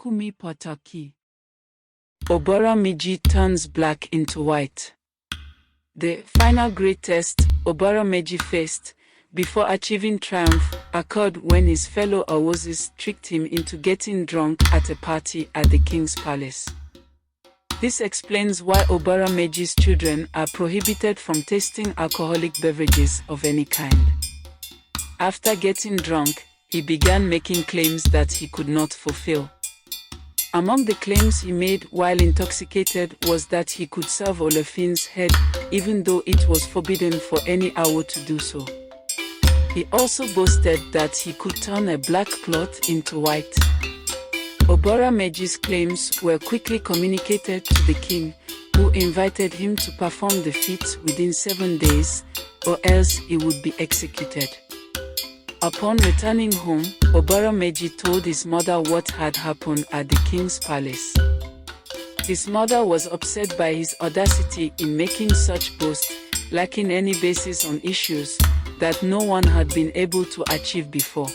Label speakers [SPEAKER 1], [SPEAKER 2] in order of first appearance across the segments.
[SPEAKER 1] Okumi Pataki. Obara Meji turns black into white. The final great test Obara Meji faced, before achieving triumph, occurred when his fellow Awozis tricked him into getting drunk at a party at the king's palace. This explains why Obara Meji's children are prohibited from tasting alcoholic beverages of any kind. After getting drunk, he began making claims that he could not fulfill. Among the claims he made while intoxicated was that he could serve Olofin's head, even though it was forbidden for any Awo to do so. He also boasted that he could turn a black cloth into white. Obara Meji's claims were quickly communicated to the king, who invited him to perform the feat within 7 days, or else he would be executed. Upon returning home, Obara Meji told his mother what had happened at the king's palace. His mother was upset by his audacity in making such boast, lacking any basis on issues that no one had been able to achieve before.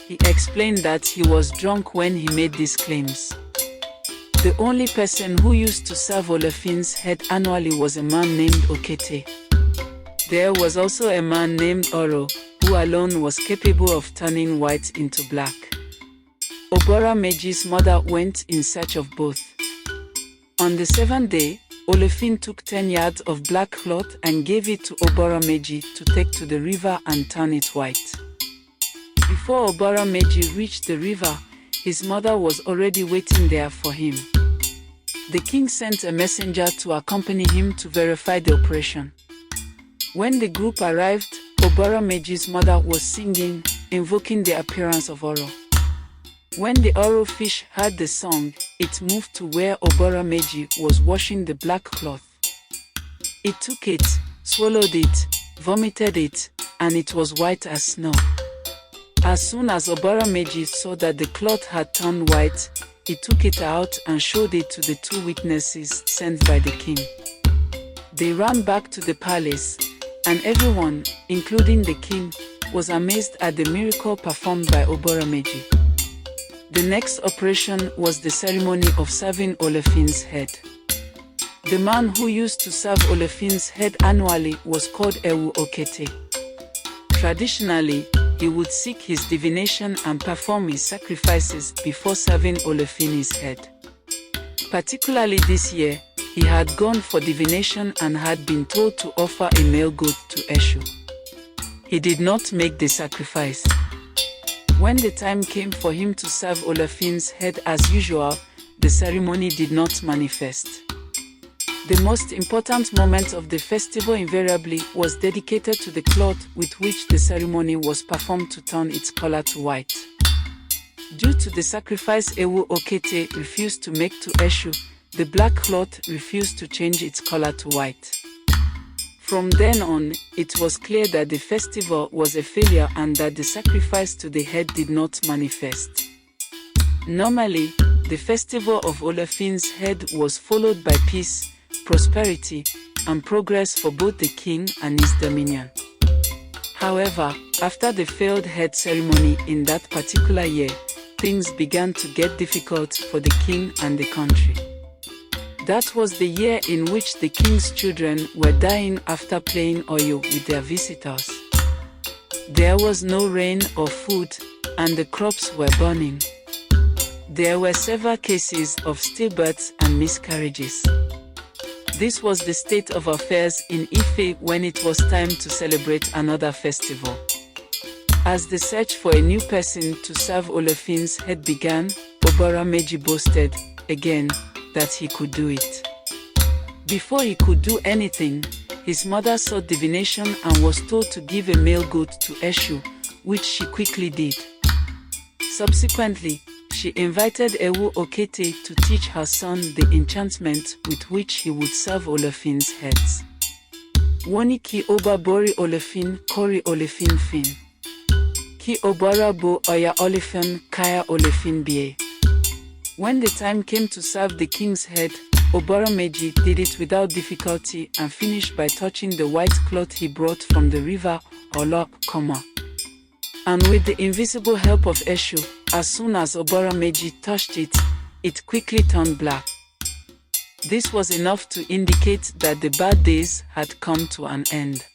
[SPEAKER 1] He explained that he was drunk when he made these claims. The only person who used to serve Olofin's head annually was a man named Okete. There was also a man named Oro, who alone was capable of turning white into black. Obara Meji's mother went in search of both. On the 7th day, Olofin took 10 yards of black cloth and gave it to Obara Meji to take to the river and turn it white. Before Obara Meji reached the river, his mother was already waiting there for him. The king sent a messenger to accompany him to verify the operation. When the group arrived, Obara Meji's mother was singing, invoking the appearance of Oro. When the Oro fish heard the song, it moved to where Obara Meji was washing the black cloth. It took it, swallowed it, vomited it, and it was white as snow. As soon as Obara Meji saw that the cloth had turned white, he took it out and showed it to the 2 witnesses sent by the king. They ran back to the palace, and everyone, including the king, was amazed at the miracle performed by Obara Meji. The next operation was the ceremony of serving Olofin's head. The man who used to serve Olofin's head annually was called Ewu Okete. Traditionally, he would seek his divination and perform his sacrifices before serving Olofin's head. Particularly this year, he had gone for divination and had been told to offer a male goat to Eshu. He did not make the sacrifice. When the time came for him to serve Olofin's head as usual, the ceremony did not manifest. The most important moment of the festival invariably was dedicated to the cloth with which the ceremony was performed to turn its color to white. Due to the sacrifice Ewu Okete refused to make to Eshu, the black cloth refused to change its color to white. From then on, it was clear that the festival was a failure and that the sacrifice to the head did not manifest. Normally, the festival of Olofin's head was followed by peace, prosperity, and progress for both the king and his dominion. However, after the failed head ceremony in that particular year, things began to get difficult for the king and the country. That was the year in which the king's children were dying after playing Oyo with their visitors. There was no rain or food, and the crops were burning. There were several cases of stillbirths and miscarriages. This was the state of affairs in Ife when it was time to celebrate another festival. As the search for a new person to serve Olofin's head began, Obara Meji boasted, again, that he could do it. Before he could do anything, his mother sought divination and was told to give a male goat to Eshu, which she quickly did. Subsequently, she invited Ewu Okete to teach her son the enchantment with which he would serve Olofin's heads. Woni ki oba bori Olofin kori Olofin fin. Ki obara bo oya Olofin kaya Olofin bie. When the time came to serve the king's head, Obara Meji did it without difficulty and finished by touching the white cloth he brought from the river Olok, and with the invisible help of Eshu, As soon as Obara Meji touched it, it quickly turned black. This was enough to indicate that the bad days had come to an end.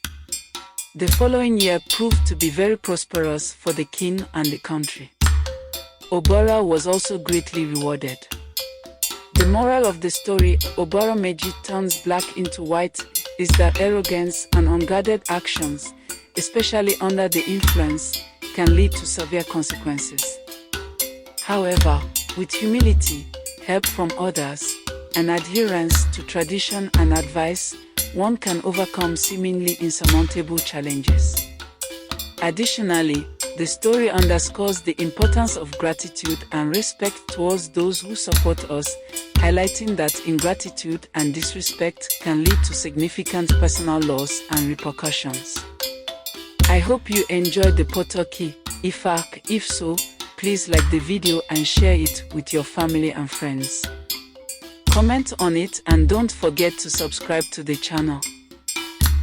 [SPEAKER 1] The following year proved to be very prosperous for the king and the country. Obara was also greatly rewarded. The moral of the story, Obara Meji turns black into white, is that arrogance and unguarded actions, especially under the influence, can lead to severe consequences. However, with humility, help from others, and adherence to tradition and advice, one can overcome seemingly insurmountable challenges. Additionally, the story underscores the importance of gratitude and respect towards those who support us, highlighting that ingratitude and disrespect can lead to significant personal loss and repercussions. I hope you enjoyed the Sacred Odu Ifá. If so, please like the video and share it with your family and friends. Comment on it and don't forget to subscribe to the channel.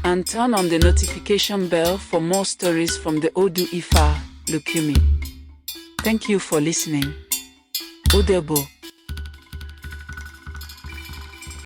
[SPEAKER 1] And turn on the notification bell for more stories from the Odu Ifá. Thank you for listening. Odebo.